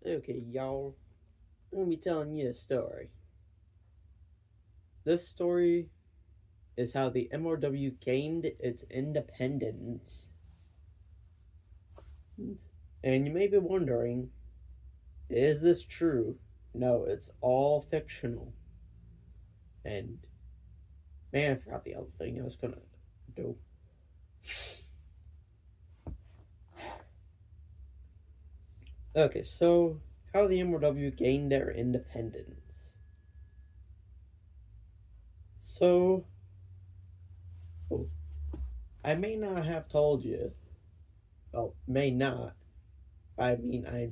Okay, y'all, I'm gonna be telling you a story. This story is how the MRW gained its independence. And you may be wondering, is this true? No, it's all fictional. And man, I forgot the other thing I was gonna do. Okay, so how the MRW gained their independence. So, oh, I may not have told you. Well, may not. I mean, I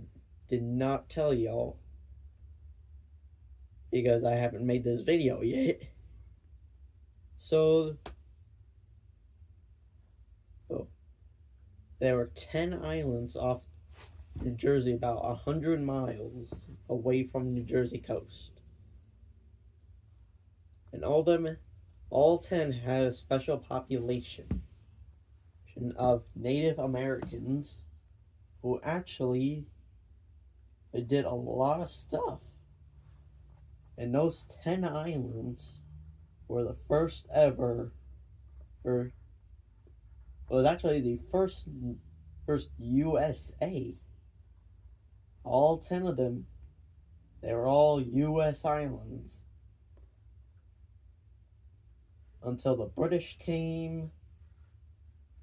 did not tell y'all because I haven't made this video yet. So, oh, there were 10 islands off New Jersey, about 100 miles away from New Jersey coast. And all 10 had a special population of Native Americans who actually did a lot of stuff. And those 10 islands were the first ever, or was actually the first USA. All 10 of them, they were all US islands. Until the British came,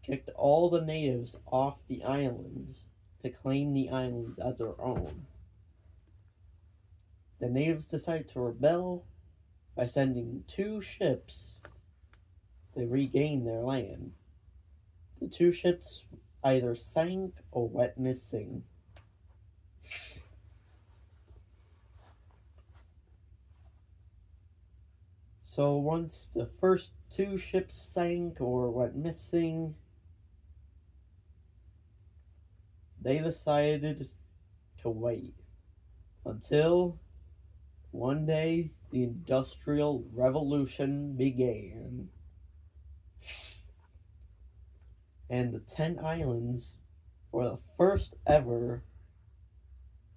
kicked all the natives off the islands to claim the islands as their own. The natives decided to rebel by sending 2 ships to regain their land. The 2 ships either sank or went missing. So once the first 2 ships sank or went missing, they decided to wait until one day the Industrial Revolution began. And the 10 islands were the first ever,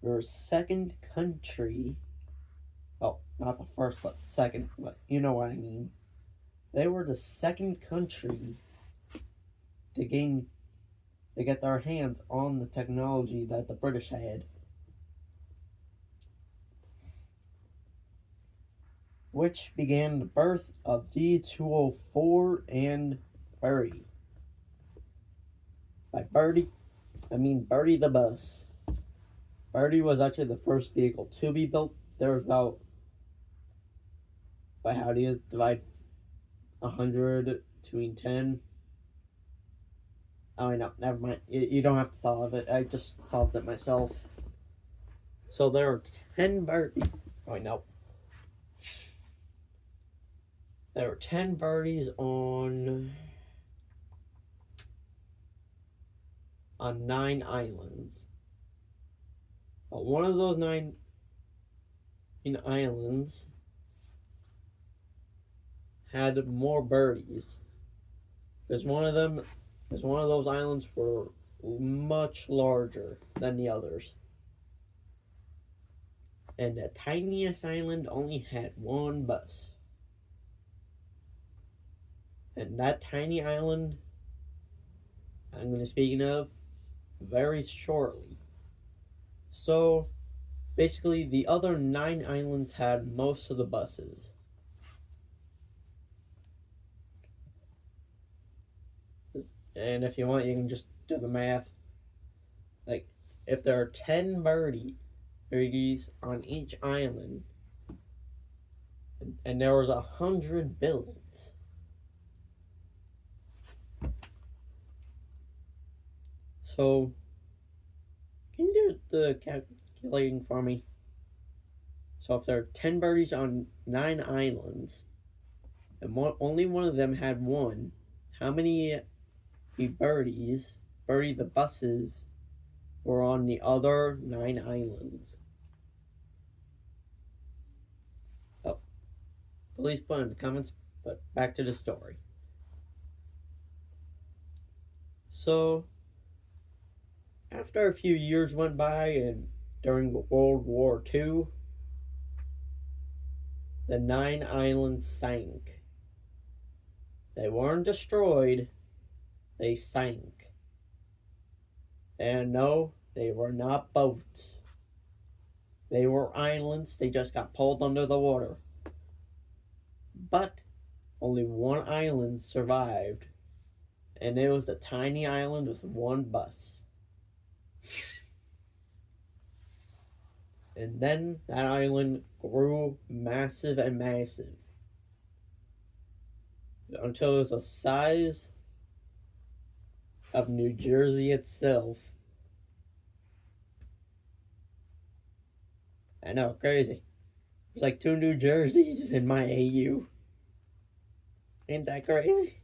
or second country. Well, not the first, but second, but you know what I mean. They were the second country to get their hands on the technology that the British had, which began the birth of D204 and Birdie. By Birdie, I mean Birdie the bus. Birdie was actually the first vehicle to be built. There was about, by how do you divide 100 between 10? Oh, I know, never mind. You don't have to solve it. I just solved it myself. So there are 10 birdies. Oh, no. There were 10 birdies on 9 islands. But one of those 9 islands had more birdies. Because one of those islands were much larger than the others. And the tiniest island only had 1 bus. And that tiny island I'm going to be speaking of very shortly. So, basically, the other 9 islands had most of the buses. And if you want, you can just do the math. Like, if there are 10 birdies on each island, and there was 100 buildings, so can you do the calculating for me? So if there are 10 birdies on 9 islands, and only one of them had 1, how many birdies, the buses, were on the other 9 islands? Oh, please put in the comments, but back to the story. So, after a few years went by and during World War II, the 9 islands sank. They weren't destroyed, they sank. And no, they were not boats. They were islands, they just got pulled under the water. But only one island survived, and it was a tiny island with one bus. And then that island grew massive and massive until it was the size of New Jersey itself. I know, crazy. There's like 2 New Jerseys in my AU. Ain't that crazy?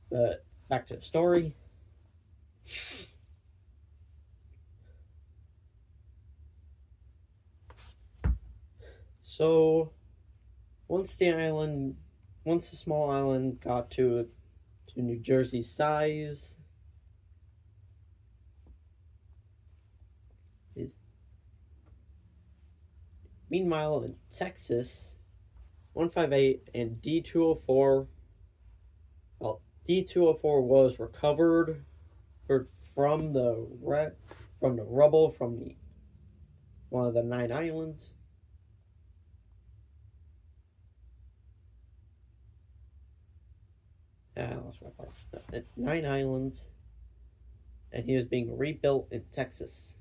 But back to the story. So, once the small island got to New Jersey's size, meanwhile in Texas, 158 and D204, well, D204 was recovered from the rubble from one of the 9 islands. Let's wrap up. 9 islands, and he was being rebuilt in Texas.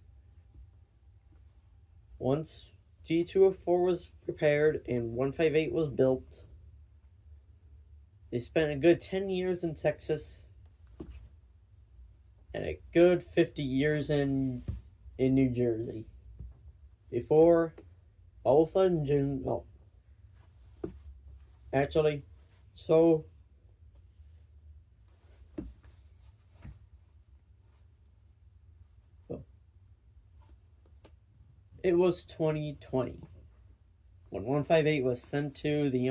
Once D204 was prepared and 158 was built, they spent a good 10 years in Texas and a good 50 years in New Jersey before both engines. Well, actually, so it was 2020 when 158 was sent to the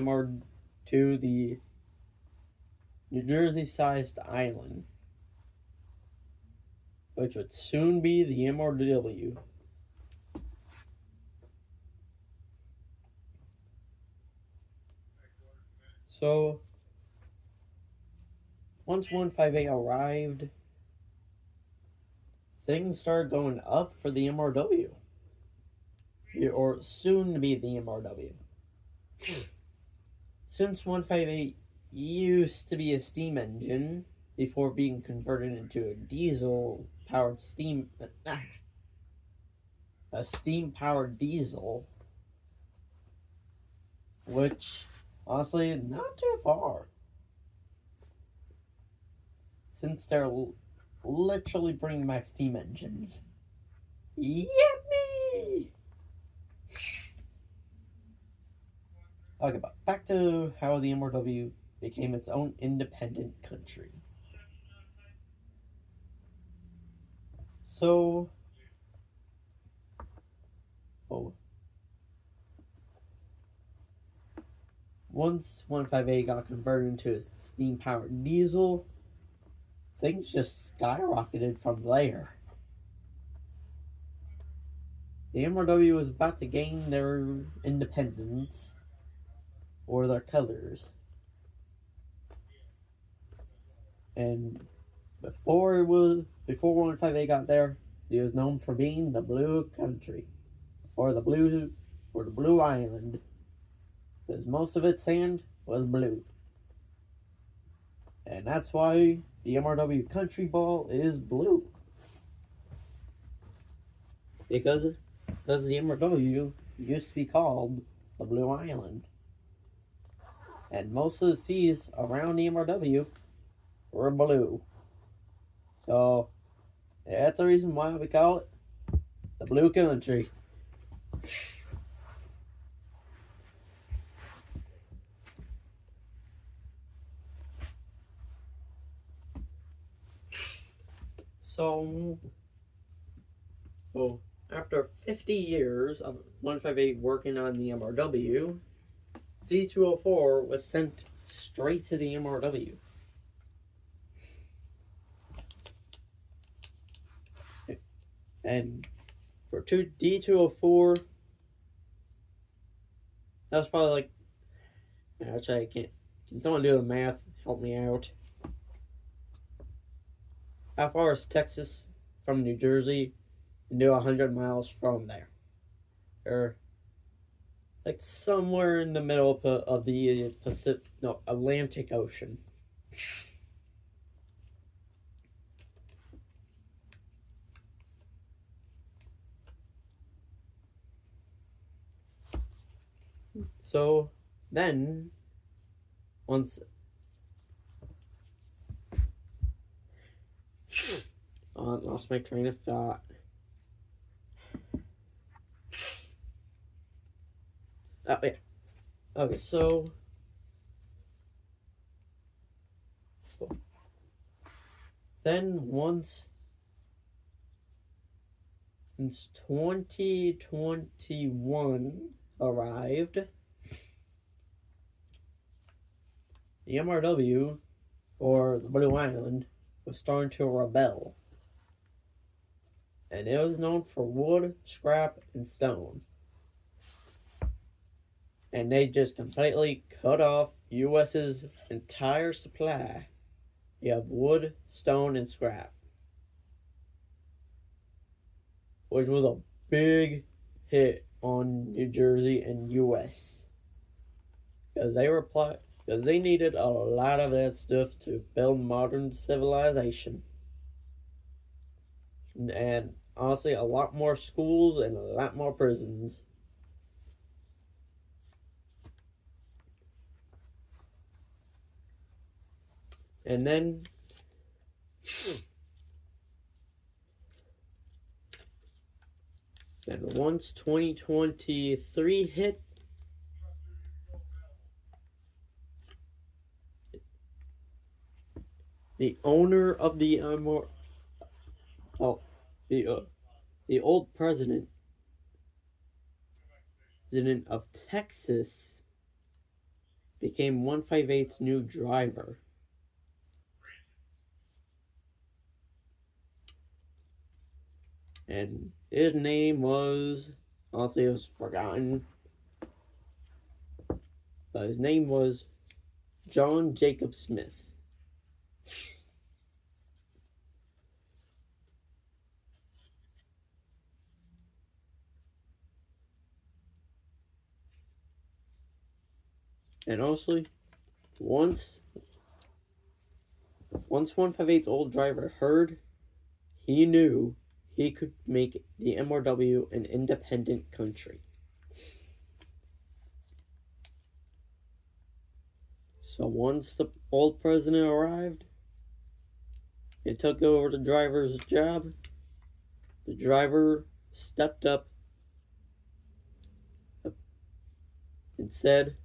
New Jersey-sized island, which would soon be the MRW. So, once 158 arrived, things started going up for the MRW. Or soon to be the MRW. Since 158 used to be a steam engine before being converted into a steam-powered diesel, which honestly not too far, since they're literally bringing back steam engines. Yippee! Okay, but back to how the MRW became its own independent country. So, once 158 got converted into a steam-powered diesel, things just skyrocketed from there. The MRW was about to gain their independence, or their colors. And before 158 got there, it was known for being the Blue Country, or the Blue Island, because most of its sand was blue. And that's why the MRW Country Ball is blue. Because the MRW used to be called the Blue Island. And most of the seas around the MRW were blue. So, that's the reason why we call it the Blue Country. So, after 50 years of 158 working on the MRW, D204 was sent straight to the MRW. And for D204, that was probably like, actually, I can't. Can someone do the math? Help me out. How far is Texas from New Jersey? And do 100 miles from there. Or like somewhere in the middle of the Atlantic Ocean. So then, once lost my train of thought. Oh yeah. Okay, so then once 2021 arrived, the MRW, or the Blue Island, was starting to rebel. And it was known for wood, scrap, and stone. And they just completely cut off US's entire supply of wood, stone, and scrap. Which was a big hit on New Jersey and US. Because they needed a lot of that stuff to build modern civilization. And honestly, a lot more schools and a lot more prisons. And then once 2023 hit, the owner of the old president of Texas became 158's new driver. And his name was, honestly, it was forgotten, but his name was John Jacob Smith. And honestly, once 158's old driver heard, he knew he could make the MRW an independent country. So once the old president arrived, he took over the driver's job. The driver stepped up and said,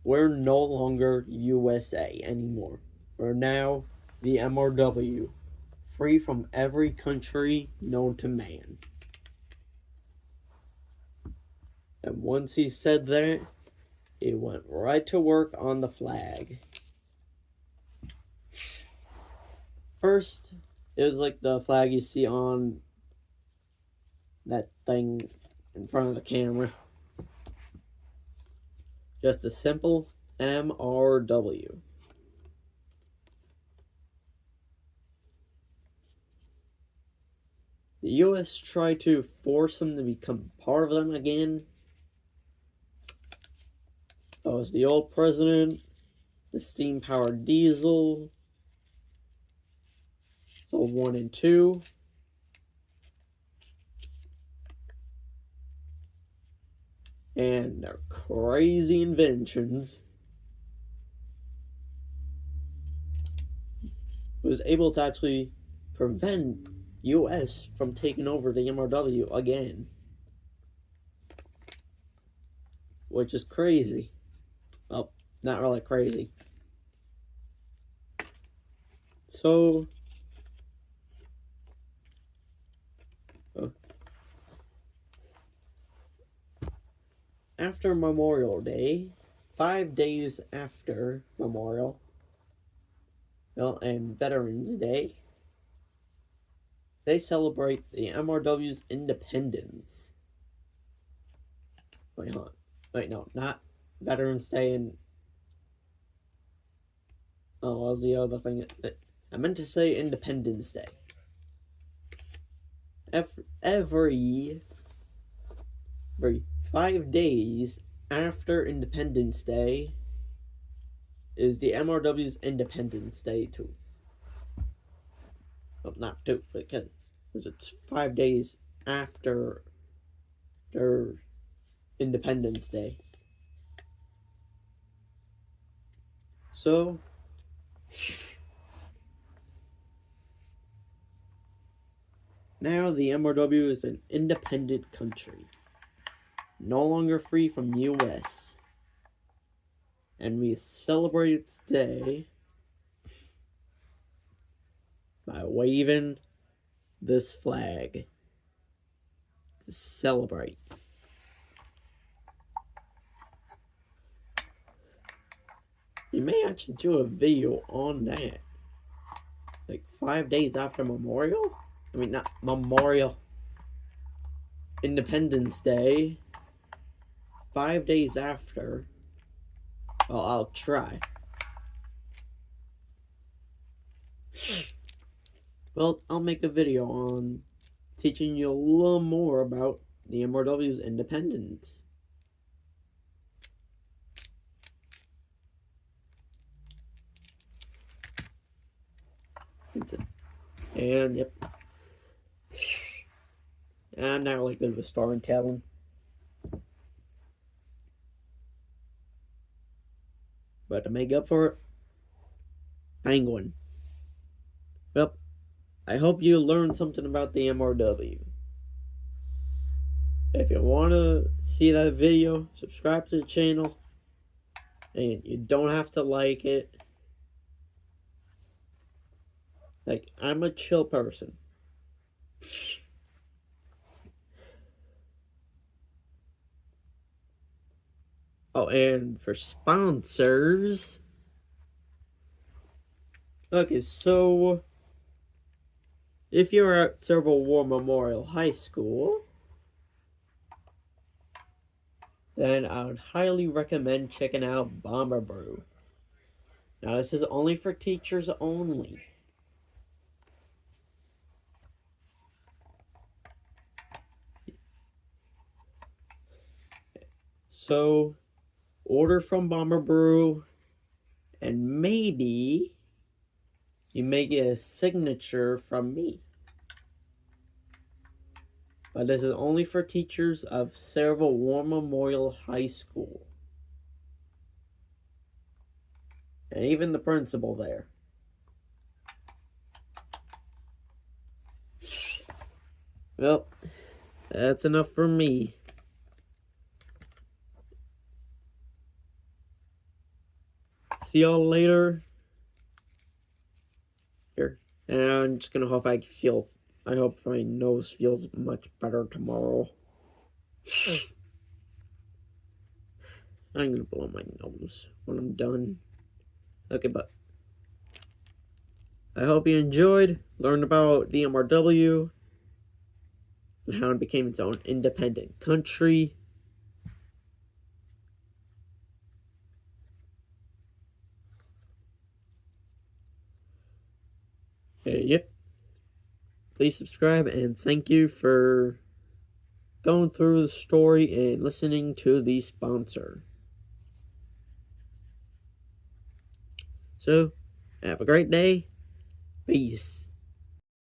"We're no longer USA anymore. We're now the MRW, free from every country known to man." And once he said that, he went right to work on the flag. First, it was like the flag you see on that thing in front of the camera. Just a simple MRW. The US tried to force them to become part of them again. That was the old president, the steam-powered diesel, so 1 and 2. And their crazy inventions. Was able to actually prevent US from taking over the MRW again. Which is crazy. Well, not really crazy. So, after Memorial Day, 5 days after Memorial, and Veterans Day, they celebrate the MRW's independence. Wait, hold on. Wait, no, not Veterans Day and... Oh, what was the other thing? I meant to say Independence Day. Every 5 days after Independence Day is the MRW's Independence Day too. Well, not two, because it's 5 days after their Independence Day. So, now the MRW is an independent country, no longer free from the US. And we celebrate its day by waving this flag to celebrate. You may actually do a video on that. Like 5 days after Memorial? I mean, not Memorial. Independence Day. 5 days after. Well, I'll try. Well, I'll make a video on teaching you a little more about the MRW's independence. And yep. I'm not really good with storytelling. But to make up for it, Penguin. Well, I hope you learned something about the MRW. If you want to see that video, subscribe to the channel. And you don't have to like it. Like, I'm a chill person. Oh, and for sponsors... Okay, so... if you're at Civil War Memorial High School, then I would highly recommend checking out Bomber Brew. Now, this is only for teachers only. So, order from Bomber Brew, and maybe you may get a signature from me. But this is only for teachers of Civil War Memorial High School. And even the principal there. Well, that's enough for me. See y'all later. Here. And I'm just gonna hope I hope my nose feels much better tomorrow. I'm gonna blow my nose when I'm done. Okay, but I hope you enjoyed, learned about the MRW, and how it became its own independent country. Yep. Please subscribe, and thank you for going through the story and listening to the sponsor. So, have a great day. Peace.